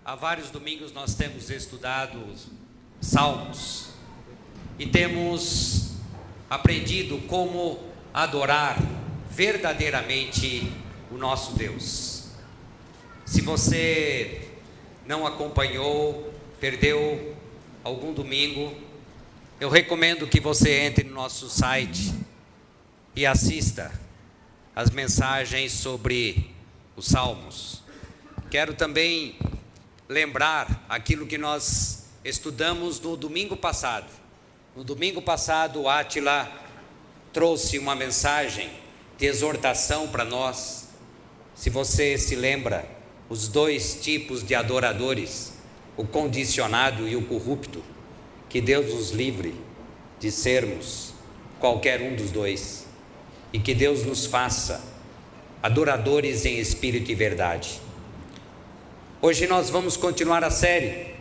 Há vários domingos nós temos estudado Salmos e temos aprendido como adorar verdadeiramente o nosso Deus. Se você não acompanhou, perdeu algum domingo, eu recomendo que você entre no nosso site e assista as mensagens sobre os Salmos. Quero também lembrar aquilo que nós estudamos no domingo passado. No domingo passado, o Átila trouxe uma mensagem de exortação para nós. Se você se lembra, os dois tipos de adoradores, o condicionado e o corrupto, que Deus nos livre de sermos qualquer um dos dois, e que Deus nos faça adoradores em espírito e verdade. Hoje nós vamos continuar a série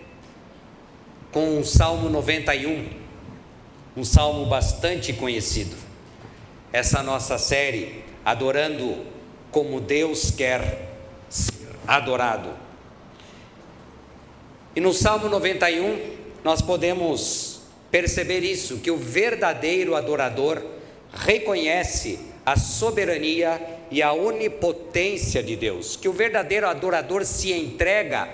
com o Salmo 91, um salmo bastante conhecido. Essa nossa série, Adorando como Deus quer ser adorado. E no Salmo 91, nós podemos perceber isso, que o verdadeiro adorador reconhece a soberania e a onipotência de Deus, que o verdadeiro adorador se entrega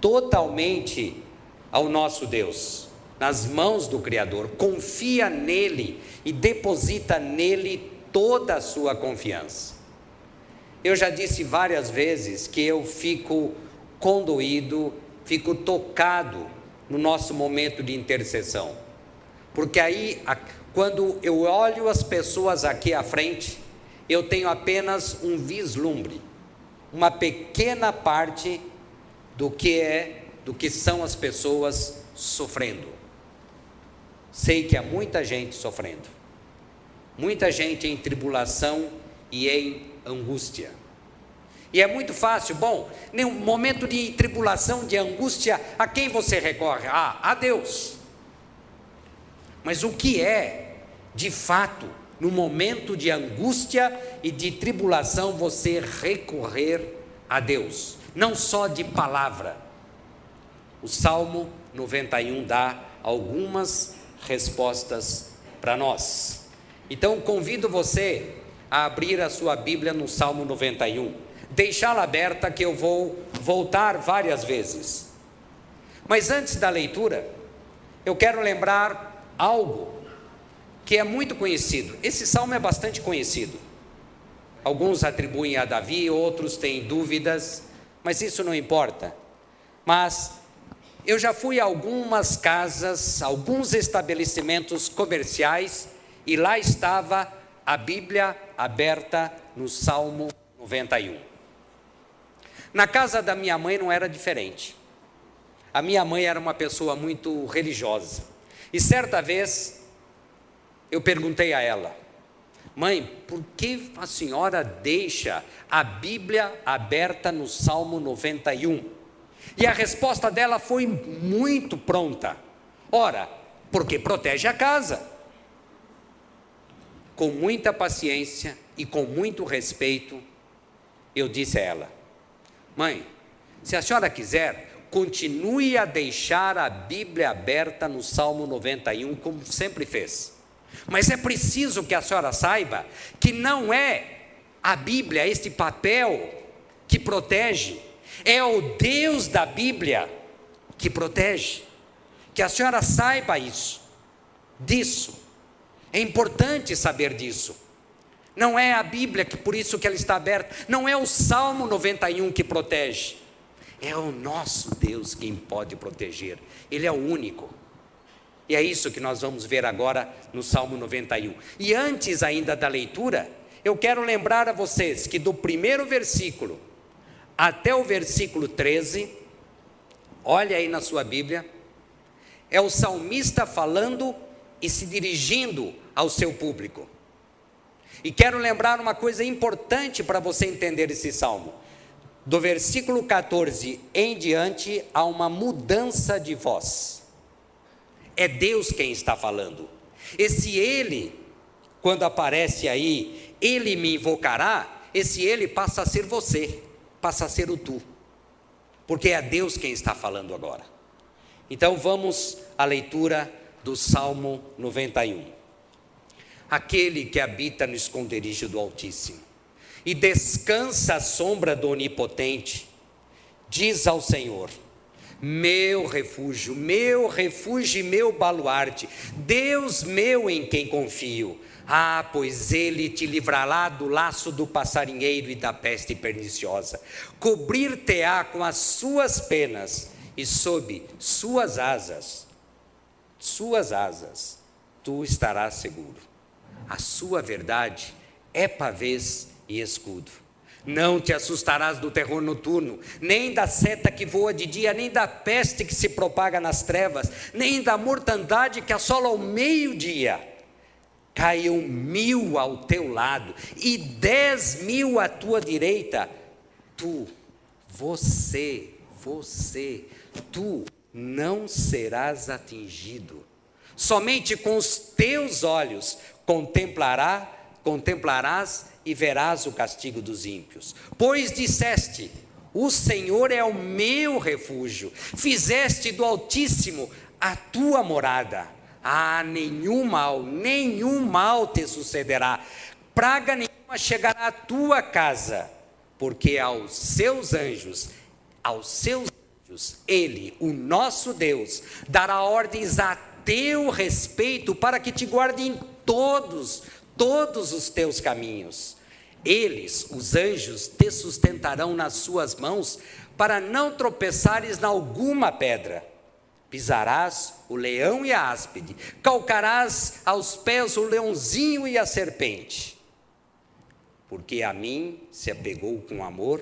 totalmente ao nosso Deus, nas mãos do Criador, confia nele e deposita nele toda a sua confiança. Eu já disse várias vezes que eu fico condoído, fico tocado no nosso momento de intercessão, porque aí, quando eu olho as pessoas aqui à frente, eu tenho apenas um vislumbre, uma pequena parte do que são as pessoas sofrendo. Sei que há muita gente sofrendo, muita gente em tribulação e em angústia. E é muito fácil, num momento de tribulação, de angústia, a quem você recorre? A Deus. Mas o que é, de fato, no momento de angústia e de tribulação, você recorrer a Deus, não só de palavra? O Salmo 91 dá algumas respostas para nós. Então convido você a abrir a sua Bíblia no Salmo 91, deixá-la aberta, que eu vou voltar várias vezes. Mas antes da leitura, eu quero lembrar algo que é muito conhecido. Esse salmo é bastante conhecido. Alguns atribuem a Davi, outros têm dúvidas, mas isso não importa. Mas eu já fui a algumas casas, alguns estabelecimentos comerciais, e lá estava a Bíblia aberta no Salmo 91. Na casa da minha mãe não era diferente. A minha mãe era uma pessoa muito religiosa, e certa vez eu perguntei a ela: mãe, por que a senhora deixa a Bíblia aberta no Salmo 91? E a resposta dela foi muito pronta: ora, porque protege a casa. Com muita paciência e com muito respeito, eu disse a ela: mãe, se a senhora quiser, continue a deixar a Bíblia aberta no Salmo 91, como sempre fez. Mas é preciso que a senhora saiba que não é a Bíblia, este papel, que protege, é o Deus da Bíblia que protege. Que a senhora saiba disso. É importante saber disso. Não é a Bíblia, que por isso que ela está aberta, não é o Salmo 91 que protege, é o nosso Deus quem pode proteger. Ele é o único. E é isso que nós vamos ver agora no Salmo 91. E antes ainda da leitura, eu quero lembrar a vocês que do primeiro versículo até o versículo 13, olha aí na sua Bíblia, é o salmista falando e se dirigindo ao seu público. E quero lembrar uma coisa importante para você entender esse salmo. Do versículo 14 em diante, há uma mudança de voz. é Deus quem está falando. Esse ele, quando aparece aí, ele me invocará, esse ele passa a ser você, passa a ser o tu, porque é Deus quem está falando agora. Então vamos à leitura do Salmo 91. Aquele que habita no esconderijo do Altíssimo e descansa à sombra do Onipotente, diz ao Senhor: meu refúgio e meu baluarte, Deus meu em quem confio. Ah, pois ele te livrará do laço do passarinheiro e da peste perniciosa. Cobrir-te-á com as suas penas, e sob suas asas, tu estarás seguro. A sua verdade é pavês e escudo. Não te assustarás do terror noturno, nem da seta que voa de dia, nem da peste que se propaga nas trevas, nem da mortandade que assola ao meio-dia. Caiam 1000 ao teu lado e 10.000 à tua direita, você, tu não serás atingido. Somente com os teus olhos contemplarás e verás o castigo dos ímpios. Pois disseste: o Senhor é o meu refúgio, fizeste do Altíssimo a tua morada. Ah, nenhum mal te sucederá, praga nenhuma chegará à tua casa, porque aos seus anjos, ele, o nosso Deus, dará ordens a teu respeito, para que te guardem em todos os teus caminhos. Eles, os anjos, te sustentarão nas suas mãos, para não tropeçares em alguma pedra. Pisarás o leão e a áspide, calcarás aos pés o leãozinho e a serpente. Porque a mim se apegou com amor,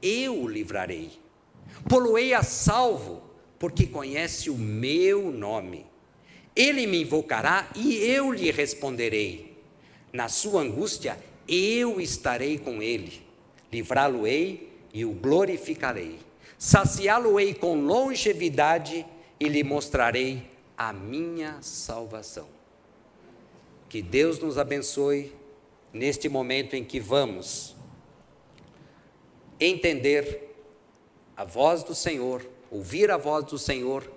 eu o livrarei. Pô-lo-ei a salvo, porque conhece o meu nome. Ele me invocará e eu lhe responderei. Na sua angústia eu estarei com ele. Livrá-lo-ei e o glorificarei. Saciá-lo-ei com longevidade e lhe mostrarei a minha salvação. Que Deus nos abençoe neste momento em que vamos entender a voz do Senhor, ouvir a voz do Senhor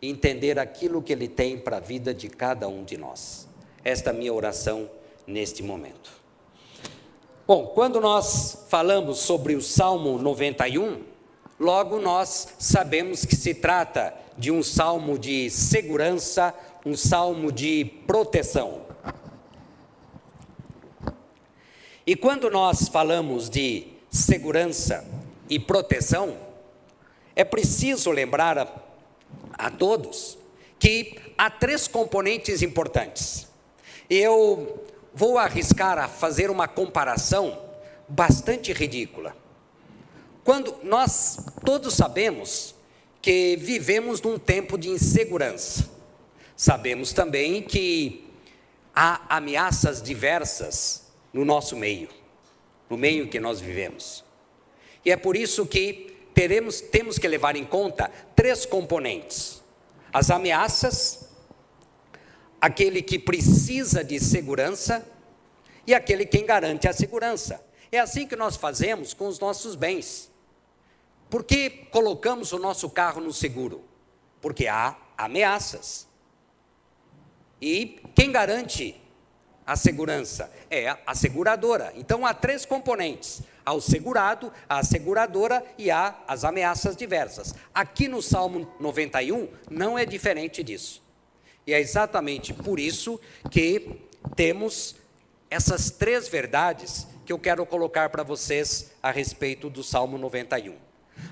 e entender aquilo que Ele tem para a vida de cada um de nós. Esta é a minha oração neste momento. Bom, quando nós falamos sobre o Salmo 91, logo nós sabemos que se trata de um salmo de segurança, um salmo de proteção. E quando nós falamos de segurança e proteção, é preciso lembrar a todos que há 3 componentes importantes. Eu vou arriscar a fazer uma comparação bastante ridícula. Quando nós todos sabemos que vivemos num tempo de insegurança, sabemos também que há ameaças diversas no nosso meio, no meio em que nós vivemos. E é por isso que temos que levar em conta 3 componentes: as ameaças, aquele que precisa de segurança e aquele quem garante a segurança. É assim que nós fazemos com os nossos bens. Por que colocamos o nosso carro no seguro? Porque há ameaças. E quem garante a segurança? É a seguradora. Então há 3 componentes: há o segurado, a seguradora e há as ameaças diversas. Aqui no Salmo 91 não é diferente disso. E é exatamente por isso que temos essas 3 verdades que eu quero colocar para vocês a respeito do Salmo 91.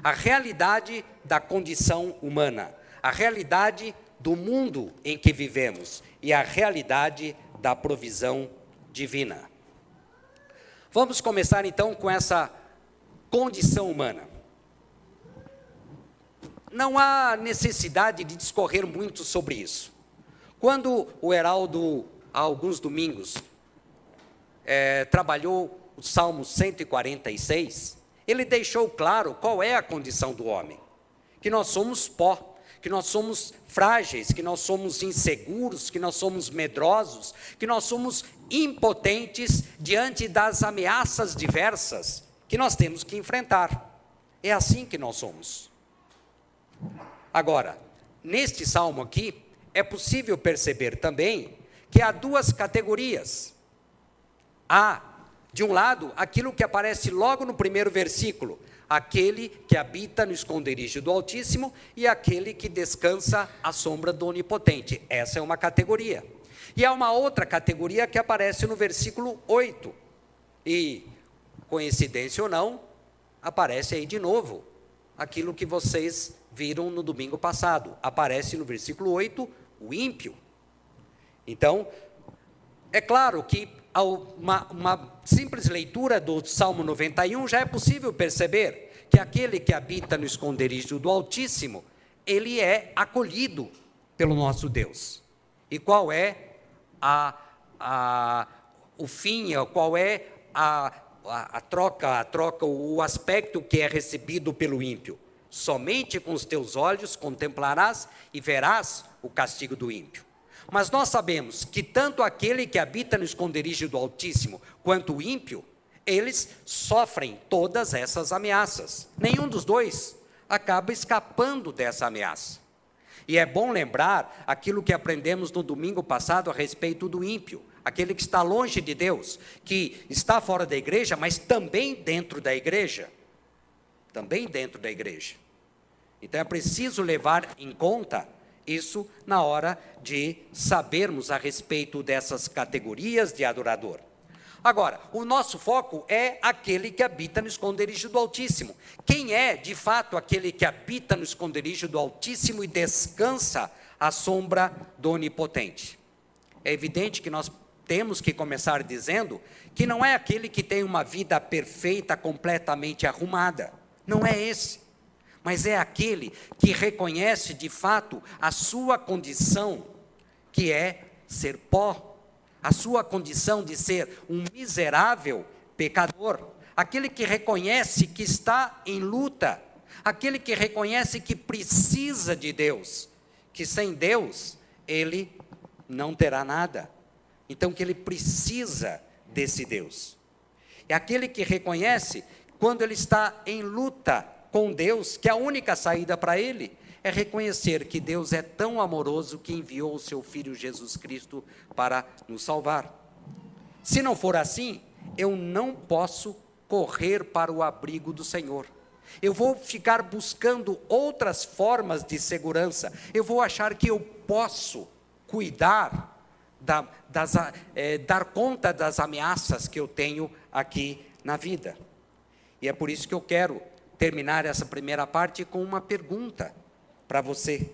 A realidade da condição humana, a realidade do mundo em que vivemos e a realidade da provisão divina. Vamos começar então com essa condição humana. Não há necessidade de discorrer muito sobre isso. Quando o Heraldo, há alguns domingos, trabalhou o Salmo 146, ele deixou claro qual é a condição do homem: que nós somos pó, que nós somos frágeis, que nós somos inseguros, que nós somos medrosos, que nós somos impotentes diante das ameaças diversas que nós temos que enfrentar. É assim que nós somos. Agora, neste salmo aqui, é possível perceber também que há duas categorias. Há, de um lado, aquilo que aparece logo no primeiro versículo, aquele que habita no esconderijo do Altíssimo e aquele que descansa à sombra do Onipotente. Essa é uma categoria. E há uma outra categoria que aparece no versículo 8. E, coincidência ou não, aparece aí de novo aquilo que vocês viram no domingo passado. Aparece no versículo 8, o ímpio. Então, é claro que uma simples leitura do Salmo 91 já é possível perceber que aquele que habita no esconderijo do Altíssimo, ele é acolhido pelo nosso Deus. E qual é o fim, qual é a troca, o aspecto que é recebido pelo ímpio? Somente com os teus olhos contemplarás e verás o castigo do ímpio. Mas nós sabemos que tanto aquele que habita no esconderijo do Altíssimo, quanto o ímpio, eles sofrem todas essas ameaças. Nenhum dos dois acaba escapando dessa ameaça. E é bom lembrar aquilo que aprendemos no domingo passado a respeito do ímpio, aquele que está longe de Deus, que está fora da igreja, mas também dentro da igreja. Também dentro da igreja. Então é preciso levar em conta isso na hora de sabermos a respeito dessas categorias de adorador. Agora, o nosso foco é aquele que habita no esconderijo do Altíssimo. Quem é, de fato, aquele que habita no esconderijo do Altíssimo e descansa à sombra do Onipotente? É evidente que nós temos que começar dizendo que não é aquele que tem uma vida perfeita, completamente arrumada. Não é esse. Mas é aquele que reconhece de fato a sua condição, que é ser pó, a sua condição de ser um miserável pecador, aquele que reconhece que está em luta, aquele que reconhece que precisa de Deus, que sem Deus ele não terá nada, então que ele precisa desse Deus. É aquele que reconhece, quando ele está em luta com Deus, que a única saída para ele é reconhecer que Deus é tão amoroso que enviou o seu Filho Jesus Cristo para nos salvar. Se não for assim, eu não posso correr para o abrigo do Senhor. Eu vou ficar buscando outras formas de segurança. Eu vou achar que eu posso cuidar, dar conta das ameaças que eu tenho aqui na vida. E é por isso que eu quero terminar essa primeira parte com uma pergunta para você.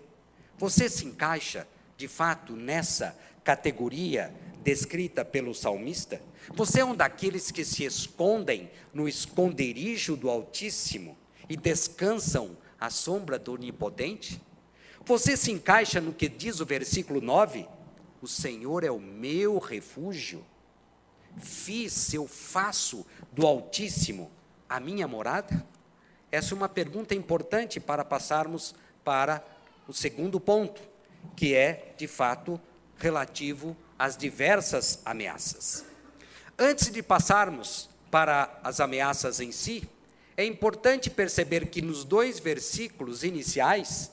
Você se encaixa, de fato, nessa categoria descrita pelo salmista? Você é um daqueles que se escondem no esconderijo do Altíssimo e descansam à sombra do Onipotente? Você se encaixa no que diz o versículo 9? O Senhor é o meu refúgio. Eu faço do Altíssimo a minha morada? Essa é uma pergunta importante para passarmos para o segundo ponto, que é, de fato, relativo às diversas ameaças. Antes de passarmos para as ameaças em si, é importante perceber que nos 2 versículos iniciais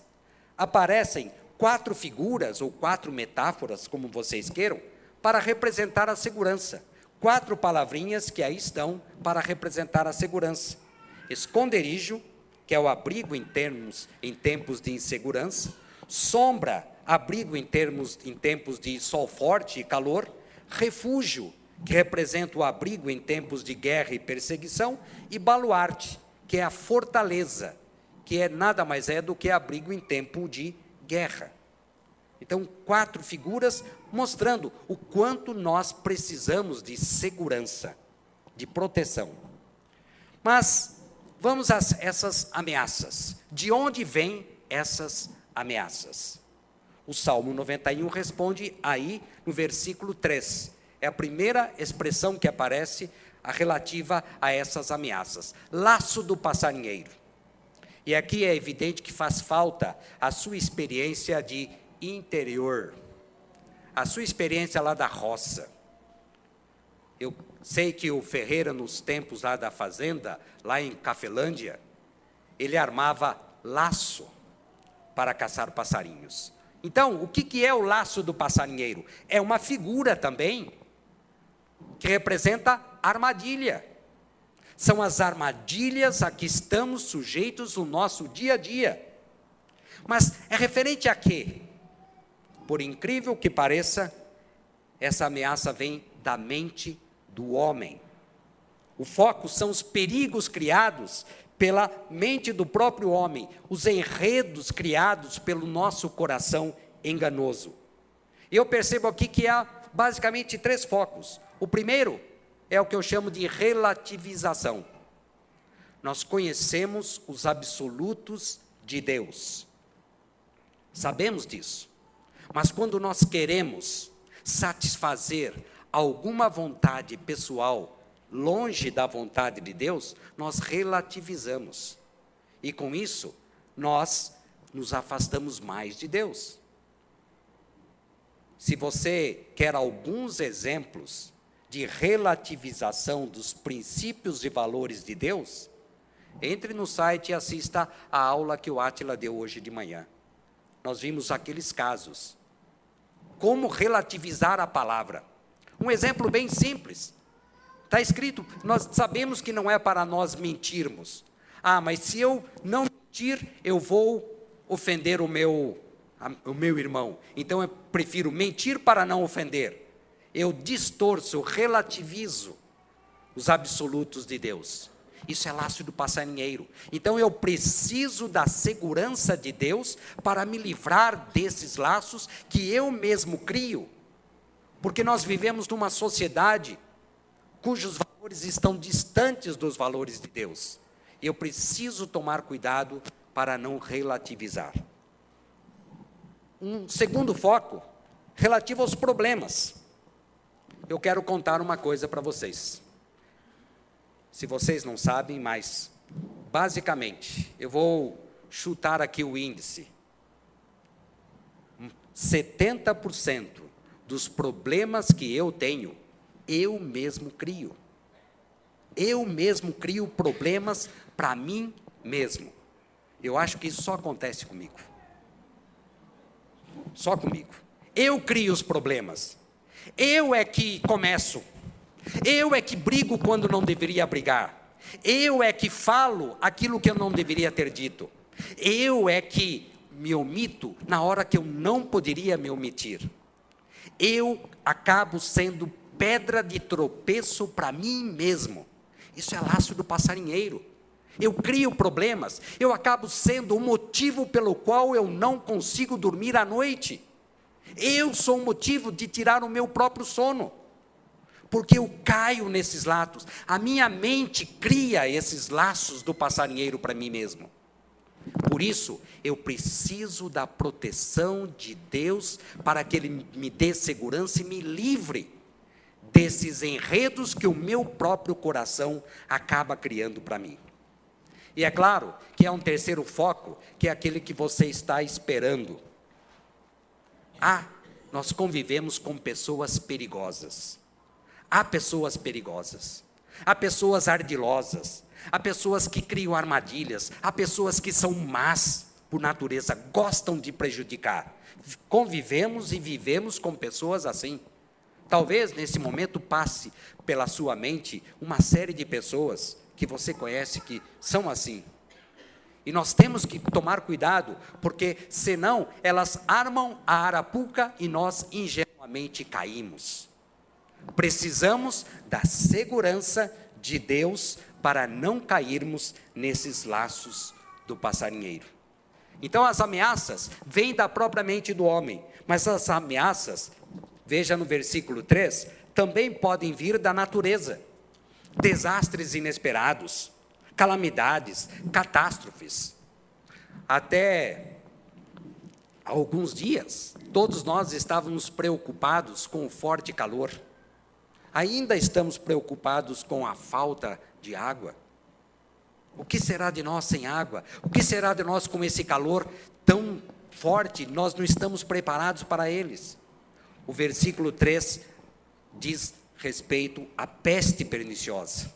aparecem 4 figuras ou 4 metáforas, como vocês queiram, para representar a segurança. 4 palavrinhas que aí estão para representar a segurança. Esconderijo, que é o abrigo em tempos de insegurança. Sombra, abrigo em tempos de sol forte e calor. Refúgio, que representa o abrigo em tempos de guerra e perseguição. E baluarte, que é a fortaleza, que nada mais é do que abrigo em tempo de guerra. Então, 4 figuras mostrando o quanto nós precisamos de segurança, de proteção. Mas vamos a essas ameaças. De onde vêm essas ameaças? O Salmo 91 responde aí no versículo 3. É a primeira expressão que aparece relativa a essas ameaças. Laço do passarinheiro. E aqui é evidente que faz falta a sua experiência de interior, a sua experiência lá da roça. Eu sei que o Ferreira, nos tempos lá da fazenda, lá em Cafelândia, ele armava laço para caçar passarinhos. Então, o que é o laço do passarinheiro? É uma figura também que representa armadilha. São as armadilhas a que estamos sujeitos no nosso dia a dia. Mas é referente a quê? Por incrível que pareça, essa ameaça vem da mente do homem. O foco são os perigos criados pela mente do próprio homem, os enredos criados pelo nosso coração enganoso. E eu percebo aqui que há basicamente 3 focos. O primeiro é o que eu chamo de relativização. Nós conhecemos os absolutos de Deus. Sabemos disso. Mas quando nós queremos satisfazer alguma vontade pessoal longe da vontade de Deus, nós relativizamos. E com isso, nós nos afastamos mais de Deus. Se você quer alguns exemplos de relativização dos princípios e valores de Deus, entre no site e assista a aula que o Átila deu hoje de manhã. Nós vimos aqueles casos. Como relativizar a palavra. Um exemplo bem simples. Está escrito, nós sabemos que não é para nós mentirmos. Mas se eu não mentir, eu vou ofender o meu irmão. Então eu prefiro mentir para não ofender. Eu distorço, eu relativizo os absolutos de Deus. Isso é laço do passarinheiro. Então eu preciso da segurança de Deus para me livrar desses laços que eu mesmo crio. Porque nós vivemos numa sociedade cujos valores estão distantes dos valores de Deus. Eu preciso tomar cuidado para não relativizar. Um segundo foco, relativo aos problemas. Eu quero contar uma coisa para vocês. Se vocês não sabem, mas, basicamente, eu vou chutar aqui o índice. 70% dos problemas que eu tenho, eu mesmo crio. Eu mesmo crio problemas para mim mesmo. Eu acho que isso só acontece comigo. Só comigo. Eu crio os problemas. Eu é que começo. Eu é que brigo quando não deveria brigar. Eu é que falo aquilo que eu não deveria ter dito. Eu é que me omito na hora que eu não poderia me omitir. Eu acabo sendo pedra de tropeço para mim mesmo. Isso é laço do passarinheiro. Eu crio problemas, eu acabo sendo o motivo pelo qual eu não consigo dormir à noite. Eu sou o motivo de tirar o meu próprio sono, porque eu caio nesses laços. A minha mente cria esses laços do passarinheiro para mim mesmo. Por isso, eu preciso da proteção de Deus para que Ele me dê segurança e me livre desses enredos que o meu próprio coração acaba criando para mim. E é claro que há um terceiro foco, que é aquele que você está esperando. Nós convivemos com pessoas perigosas. Há pessoas perigosas. Há pessoas ardilosas. Há pessoas que criam armadilhas. Há pessoas que são más por natureza, gostam de prejudicar. Convivemos e vivemos com pessoas assim. Talvez nesse momento passe pela sua mente uma série de pessoas que você conhece que são assim. E nós temos que tomar cuidado, porque senão elas armam a arapuca e nós ingenuamente caímos. Precisamos da segurança de Deus para não cairmos nesses laços do passarinheiro. Então as ameaças vêm da própria mente do homem, mas as ameaças, veja no versículo 3, também podem vir da natureza. Desastres inesperados, calamidades, catástrofes. Até alguns dias, todos nós estávamos preocupados com o forte calor. Ainda estamos preocupados com a falta de água. O que será de nós sem água? O que será de nós com esse calor tão forte? Nós não estamos preparados para eles. O versículo 3 diz respeito à peste perniciosa.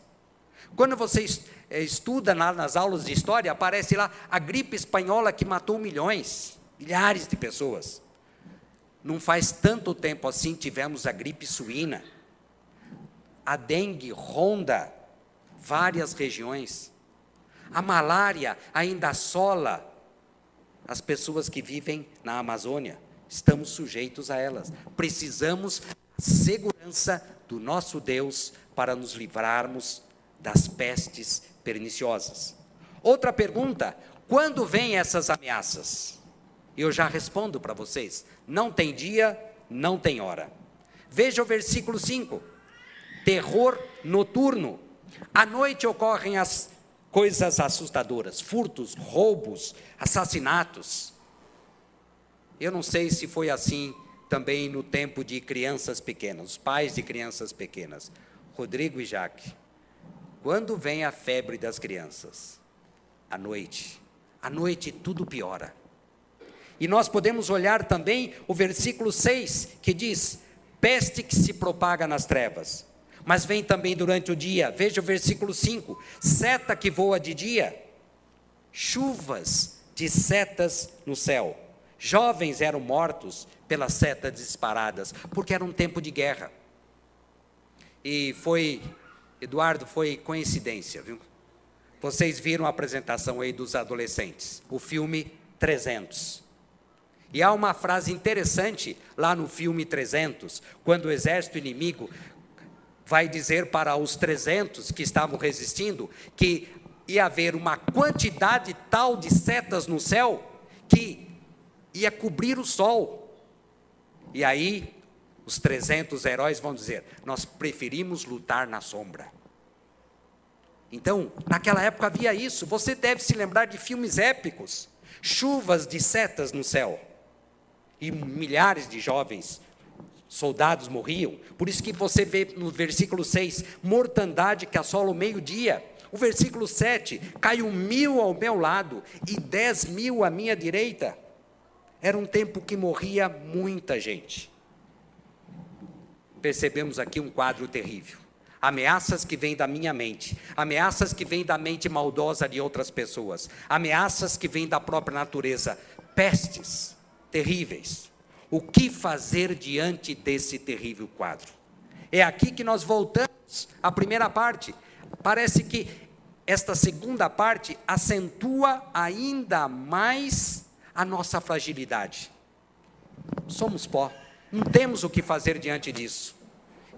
Quando você estuda nas aulas de história, aparece lá a gripe espanhola que matou milhares de pessoas. Não faz tanto tempo assim tivemos a gripe suína. A dengue ronda várias regiões. A malária ainda assola as pessoas que vivem na Amazônia. Estamos sujeitos a elas. Precisamos da segurança do nosso Deus para nos livrarmos das pestes perniciosas. Outra pergunta: quando vêm essas ameaças? Eu já respondo para vocês: não tem dia, não tem hora. Veja o versículo 5: terror noturno. À noite ocorrem as coisas assustadoras, furtos, roubos, assassinatos. Eu não sei se foi assim também no tempo de crianças pequenas, os pais de crianças pequenas. Rodrigo e Jaque, quando vem a febre das crianças? À noite tudo piora. E nós podemos olhar também o versículo 6, que diz: peste que se propaga nas trevas, mas vem também durante o dia. Veja o versículo 5, seta que voa de dia, chuvas de setas no céu. Jovens eram mortos pelas setas disparadas, porque era um tempo de guerra. E Eduardo, foi coincidência, viu? Vocês viram a apresentação aí dos adolescentes, o filme 300. E há uma frase interessante lá no filme 300, quando o exército inimigo vai dizer para os 300 que estavam resistindo, que ia haver uma quantidade tal de setas no céu, que ia cobrir o sol. E aí, os 300 heróis vão dizer: nós preferimos lutar na sombra. Então, naquela época havia isso. Você deve se lembrar de filmes épicos, chuvas de setas no céu, e milhares de jovens soldados morriam. Por isso que você vê no versículo 6, mortandade que assola o meio-dia. O versículo 7, caiu 1.000 ao meu lado e 10.000 à minha direita. Era um tempo que morria muita gente. Percebemos aqui um quadro terrível. Ameaças que vêm da minha mente, ameaças que vêm da mente maldosa de outras pessoas, ameaças que vêm da própria natureza, pestes terríveis. O que fazer diante desse terrível quadro? É aqui que nós voltamos à primeira parte. Parece que esta segunda parte acentua ainda mais a nossa fragilidade. Somos pó, não temos o que fazer diante disso.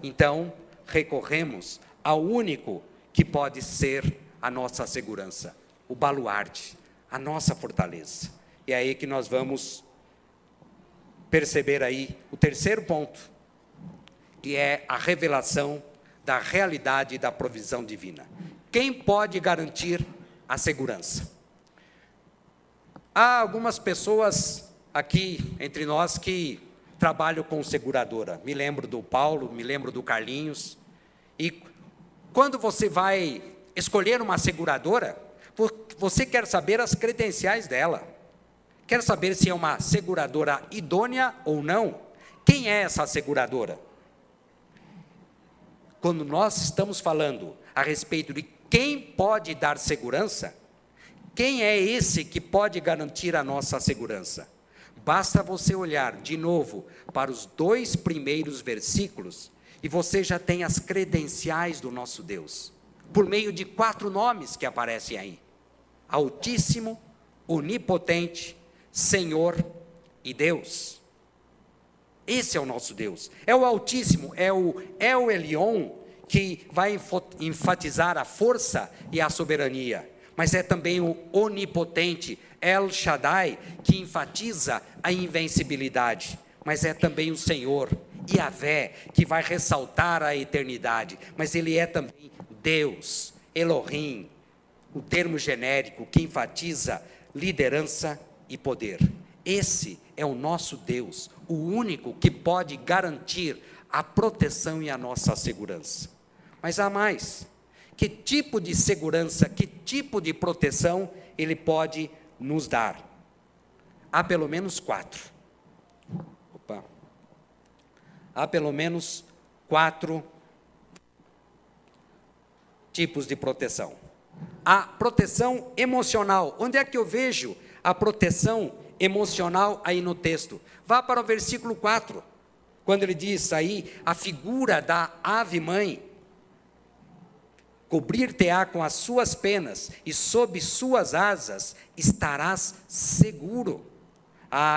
Então, recorremos ao único que pode ser a nossa segurança, o baluarte, a nossa fortaleza. E é aí que nós vamos perceber aí o terceiro ponto, que é a revelação da realidade da provisão divina. Quem pode garantir a segurança? Há algumas pessoas aqui entre nós que trabalham com seguradora. Me lembro do Paulo, me lembro do Carlinhos. E quando você vai escolher uma seguradora, você quer saber as credenciais dela. Quer saber se é uma seguradora idônea ou não? Quem é essa seguradora? Quando nós estamos falando a respeito de quem pode dar segurança, quem é esse que pode garantir a nossa segurança? Basta você olhar de novo para os 2 primeiros versículos e você já tem as credenciais do nosso Deus, por meio de 4 nomes que aparecem aí: Altíssimo, Onipotente, Senhor e Deus. Esse é o nosso Deus, é o Altíssimo, é o El Elyon, que vai enfatizar a força e a soberania, mas é também o Onipotente, El Shaddai, que enfatiza a invencibilidade, mas é também o Senhor, Yahvé, que vai ressaltar a eternidade, mas Ele é também Deus, Elohim, o termo genérico que enfatiza liderança e poder. Esse é o nosso Deus, o único que pode garantir a proteção e a nossa segurança. Mas há mais. que tipo de segurança, que tipo de proteção Ele pode nos dar. Há pelo menos 4. Há pelo menos 4 tipos de proteção. A proteção emocional. Onde é que eu vejo a proteção emocional aí no texto? Vá para o versículo 4, quando ele diz aí, a figura da ave-mãe, cobrir-te-á com as suas penas, e sob suas asas estarás seguro.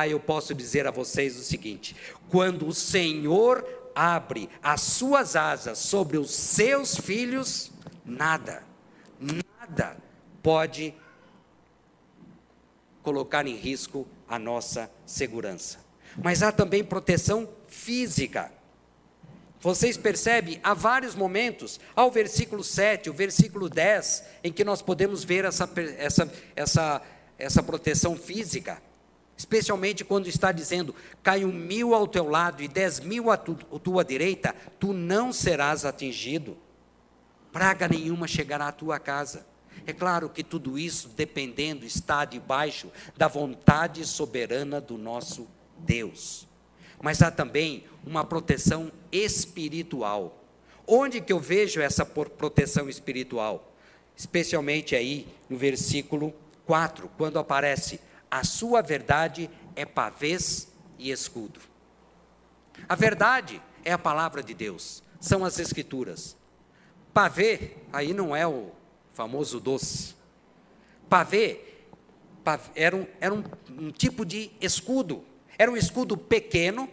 Eu posso dizer a vocês o seguinte: quando o Senhor abre as suas asas sobre os seus filhos, nada pode colocar em risco a nossa segurança. Mas há também proteção física. Vocês percebem, há vários momentos, ao versículo 7, o versículo 10, em que nós podemos ver essa proteção física, especialmente quando está dizendo, cai 1.000 ao teu lado e 10.000 à tua direita, tu não serás atingido, praga nenhuma chegará à tua casa. É claro que tudo isso, dependendo, está debaixo da vontade soberana do nosso Deus. Mas há também uma proteção espiritual. Onde que eu vejo essa proteção espiritual? Especialmente aí no versículo 4, quando aparece, a sua verdade é pavês e escudo. A verdade é a palavra de Deus, são as Escrituras. Pavê, aí não é o famoso doce. Pavê era um tipo de escudo. Era um escudo pequeno,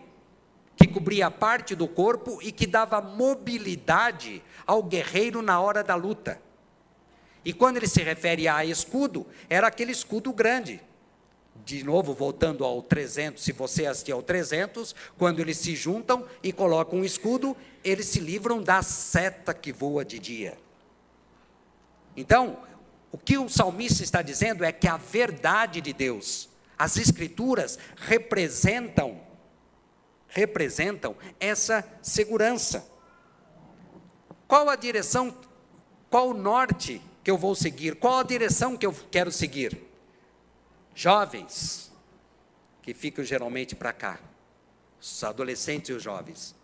que cobria parte do corpo e que dava mobilidade ao guerreiro na hora da luta. E quando ele se refere a escudo, era aquele escudo grande. De novo, voltando ao 300, se você assistir ao 300, quando eles se juntam e colocam um escudo, eles se livram da seta que voa de dia. Então, o que o salmista está dizendo é que a verdade de Deus, as Escrituras representam essa segurança. Qual a direção, qual o norte que eu vou seguir? Qual a direção que eu quero seguir? Jovens, que ficam geralmente para cá, os adolescentes e os jovens.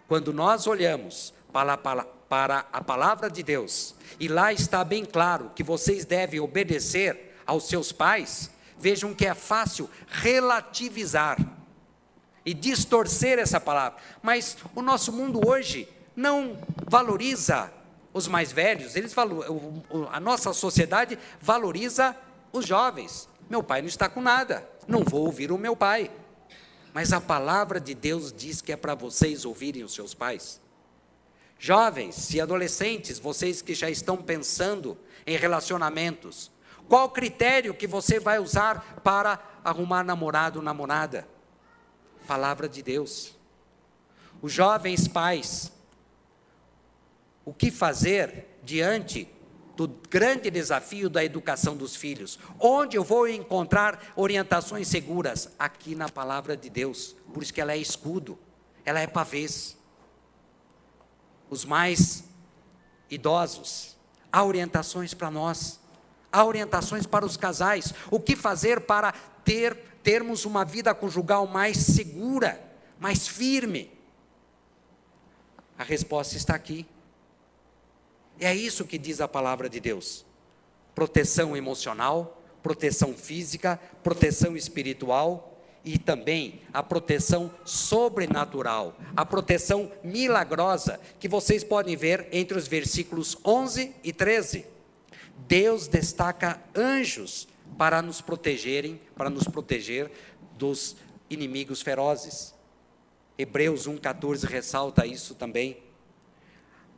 Quando nós olhamos para a palavra de Deus, e lá está bem claro que vocês devem obedecer aos seus pais, vejam que é fácil relativizar e distorcer essa palavra. Mas o nosso mundo hoje não valoriza os mais velhos, a nossa sociedade valoriza os jovens. Meu pai não está com nada, não vou ouvir o meu pai. Mas a palavra de Deus diz que é para vocês ouvirem os seus pais. Jovens e adolescentes, vocês que já estão pensando em relacionamentos, qual critério que você vai usar para arrumar namorado ou namorada? Palavra de Deus. Os jovens pais, o que fazer diante do grande desafio da educação dos filhos? Onde eu vou encontrar orientações seguras? Aqui na palavra de Deus. Por isso que ela é escudo, ela é pavês. Os mais idosos, há orientações para nós, há orientações para os casais. O que fazer para termos uma vida conjugal mais segura, mais firme? A resposta está aqui. É isso que diz a palavra de Deus. Proteção emocional, proteção física, proteção espiritual e também a proteção sobrenatural, a proteção milagrosa, que vocês podem ver entre os versículos 11 e 13. Deus destaca anjos para nos proteger dos inimigos ferozes. Hebreus 1,14 ressalta isso também.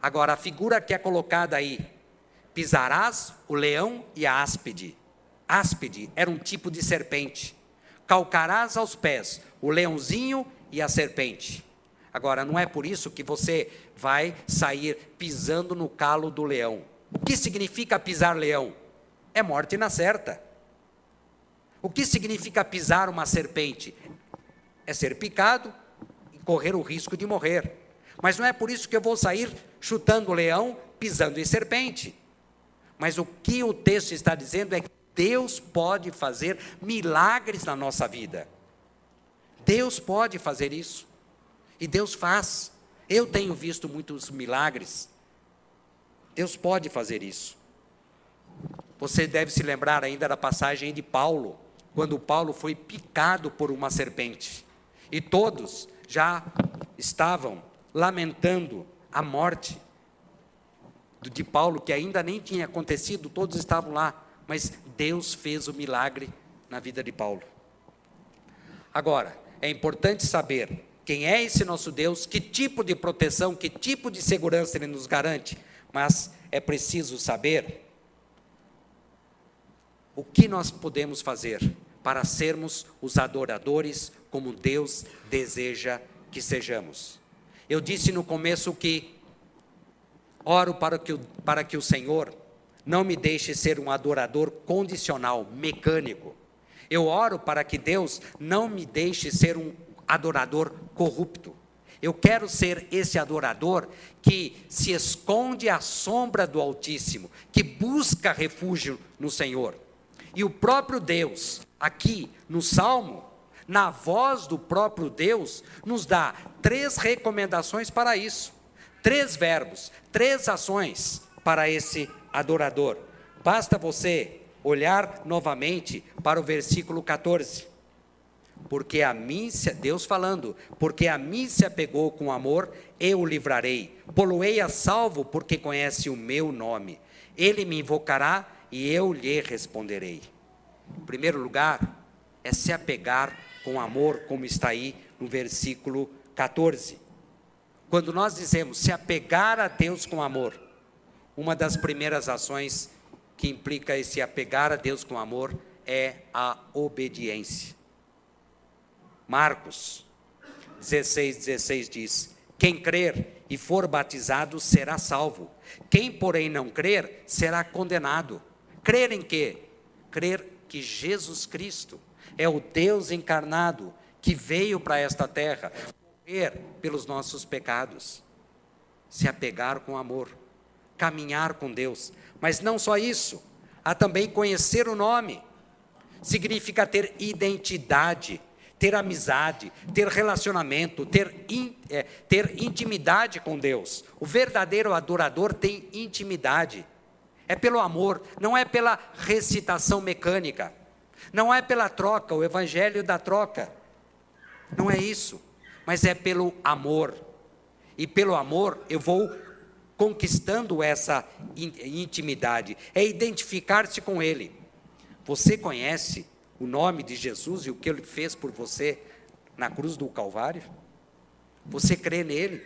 Agora, a figura que é colocada aí, pisarás o leão e a áspide. Áspide era um tipo de serpente. Calcarás aos pés o leãozinho e a serpente. Agora, não é por isso que você vai sair pisando no calo do leão. O que significa pisar leão? É morte na certa. O que significa pisar uma serpente? É ser picado e correr o risco de morrer. Mas não é por isso que eu vou sair chutando o leão, pisando em serpente. Mas o que o texto está dizendo é que Deus pode fazer milagres na nossa vida. Deus pode fazer isso. E Deus faz. Eu tenho visto muitos milagres. Deus pode fazer isso. Você deve se lembrar ainda da passagem de Paulo, quando Paulo foi picado por uma serpente. E todos já estavam lamentando a morte de Paulo, que ainda nem tinha acontecido, todos estavam lá. Mas Deus fez o milagre na vida de Paulo. Agora, é importante saber quem é esse nosso Deus, que tipo de proteção, que tipo de segurança Ele nos garante. Mas é preciso saber o que nós podemos fazer para sermos os adoradores como Deus deseja que sejamos. Eu disse no começo que oro para que o Senhor não me deixe ser um adorador condicional, mecânico. Eu oro para que Deus não me deixe ser um adorador corrupto. Eu quero ser esse adorador que se esconde à sombra do Altíssimo, que busca refúgio no Senhor. E o próprio Deus, aqui no Salmo, na voz do próprio Deus, nos dá 3 recomendações para isso. 3 verbos, 3 ações para esse adorador. Basta você olhar novamente para o versículo 14. Porque a mim, Deus falando, porque a mim se apegou com amor, eu o livrarei. Pô-lo-ei a salvo, porque conhece o meu nome. Ele me invocará e eu lhe responderei. Em primeiro lugar, é se apegar com amor, como está aí no versículo 14. Quando nós dizemos se apegar a Deus com amor, uma das primeiras ações que implica esse apegar a Deus com amor é a obediência. Marcos 16:16 diz: quem crer e for batizado será salvo. Quem, porém, não crer, será condenado. Crer em quê? Crer que Jesus Cristo é o Deus encarnado que veio para esta terra morrer pelos nossos pecados. Se apegar com amor, caminhar com Deus. Mas não só isso, há também conhecer o nome. Significa ter identidade, ter amizade, ter relacionamento, ter intimidade com Deus. O verdadeiro adorador tem intimidade. É pelo amor, não é pela recitação mecânica. Não é pela troca, o evangelho da troca. Não é isso, mas é pelo amor. E pelo amor eu vou conquistando essa intimidade. É identificar-se com Ele. Você conhece o nome de Jesus e o que Ele fez por você na cruz do Calvário? Você crê nele?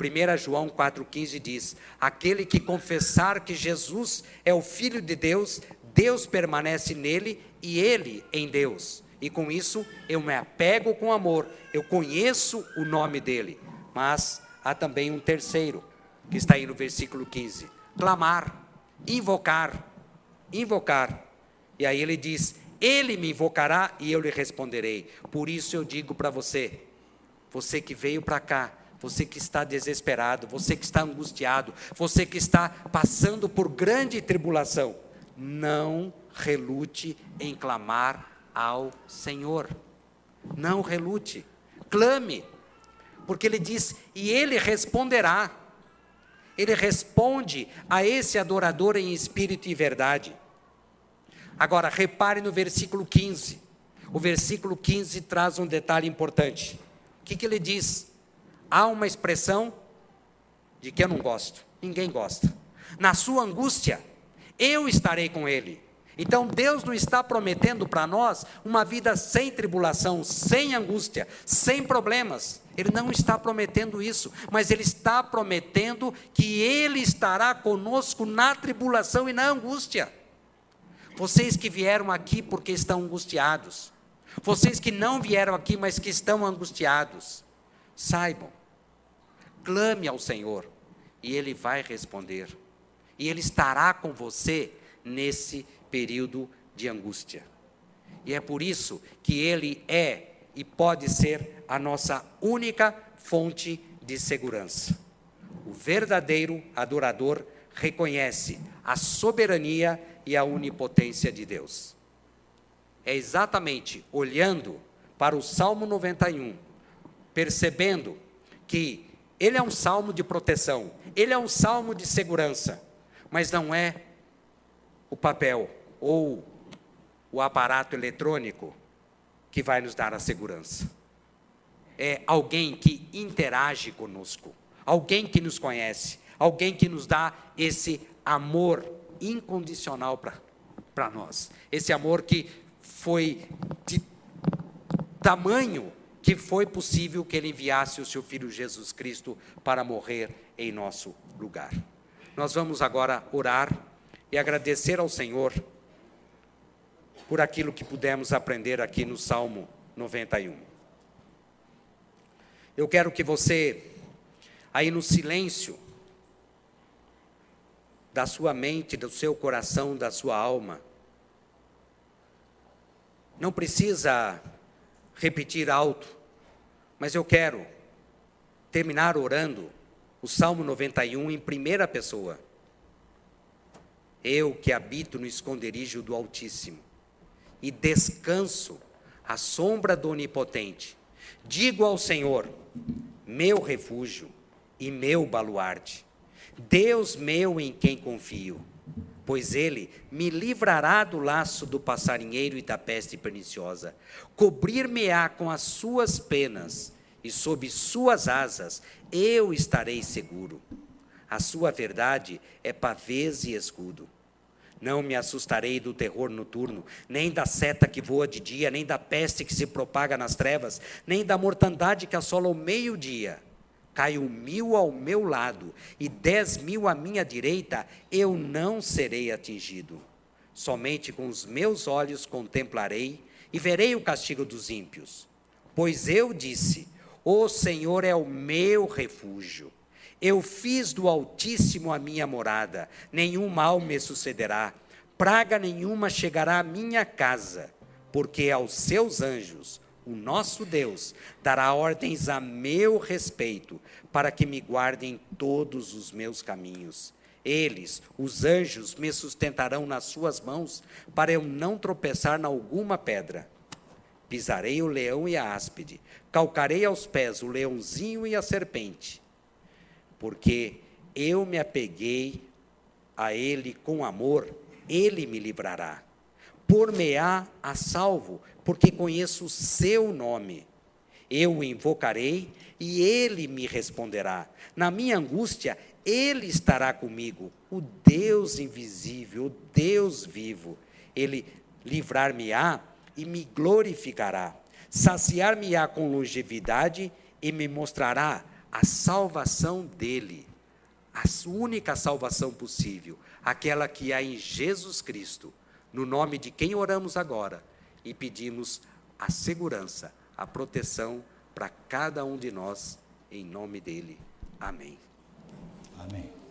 1 João 4,15 diz: aquele que confessar que Jesus é o Filho de Deus, Deus permanece nele e ele em Deus. E com isso eu me apego com amor, eu conheço o nome dele. Mas há também um terceiro, que está aí no versículo 15: clamar, invocar. E aí ele diz: ele me invocará e eu lhe responderei. Por isso eu digo para você, você que veio para cá, você que está desesperado, você que está angustiado, você que está passando por grande tribulação, não relute em clamar ao Senhor. Não relute, clame, porque ele diz, e ele responderá. Ele responde a esse adorador em espírito e verdade. Agora, repare no versículo 15. O versículo 15 traz um detalhe importante. O que ele diz? Há uma expressão de que eu não gosto. Ninguém gosta. Na sua angústia, eu estarei com ele. Então, Deus não está prometendo para nós uma vida sem tribulação, sem angústia, sem problemas. Ele não está prometendo isso, mas Ele está prometendo que Ele estará conosco na tribulação e na angústia. Vocês que vieram aqui porque estão angustiados, vocês que não vieram aqui, mas que estão angustiados, saibam, clame ao Senhor, e Ele vai responder, e Ele estará com você nesse período de angústia. E é por isso que Ele é e pode ser a nossa única fonte de segurança. O O verdadeiro adorador reconhece a soberania e a onipotência de Deus. É exatamente olhando para o Salmo 91, percebendo que ele é um salmo de proteção, ele é um salmo de segurança, mas não é o papel ou o aparato eletrônico que vai nos dar a segurança. É alguém que interage conosco, alguém que nos conhece, alguém que nos dá esse amor incondicional para nós. Esse amor que foi de tamanho que foi possível que ele enviasse o seu Filho Jesus Cristo para morrer em nosso lugar. Nós vamos agora orar e agradecer ao Senhor por aquilo que pudemos aprender aqui no Salmo 91. Eu quero que você, aí no silêncio da sua mente, do seu coração, da sua alma, não precisa repetir alto, mas eu quero terminar orando o Salmo 91 em primeira pessoa. Eu que habito no esconderijo do Altíssimo e descanso à sombra do Onipotente, digo ao Senhor, meu refúgio e meu baluarte, Deus meu em quem confio, pois Ele me livrará do laço do passarinheiro e da peste perniciosa, cobrir-me-á com as suas penas, e sob suas asas eu estarei seguro. A sua verdade é pavês e escudo. Não me assustarei do terror noturno, nem da seta que voa de dia, nem da peste que se propaga nas trevas, nem da mortandade que assola o meio-dia. Caiu 1000 ao meu lado e 10.000 à minha direita, eu não serei atingido. Somente com os meus olhos contemplarei e verei o castigo dos ímpios. Pois eu disse, o Senhor é o meu refúgio. Eu fiz do Altíssimo a minha morada, nenhum mal me sucederá, praga nenhuma chegará à minha casa, porque aos seus anjos, o nosso Deus, dará ordens a meu respeito, para que me guardem todos os meus caminhos. Eles, os anjos, me sustentarão nas suas mãos, para eu não tropeçar em alguma pedra. Pisarei o leão e a áspide, calcarei aos pés o leãozinho e a serpente. Porque eu me apeguei a ele com amor, ele me livrará. Por-me-á a salvo, porque conheço o seu nome. Eu o invocarei e ele me responderá. Na minha angústia, ele estará comigo, o Deus invisível, o Deus vivo. Ele livrar-me-á e me glorificará. Saciar-me-á com longevidade e me mostrará a salvação dele, a única salvação possível, aquela que há em Jesus Cristo, no nome de quem oramos agora e pedimos a segurança, a proteção para cada um de nós, em nome dele. Amém. Amém.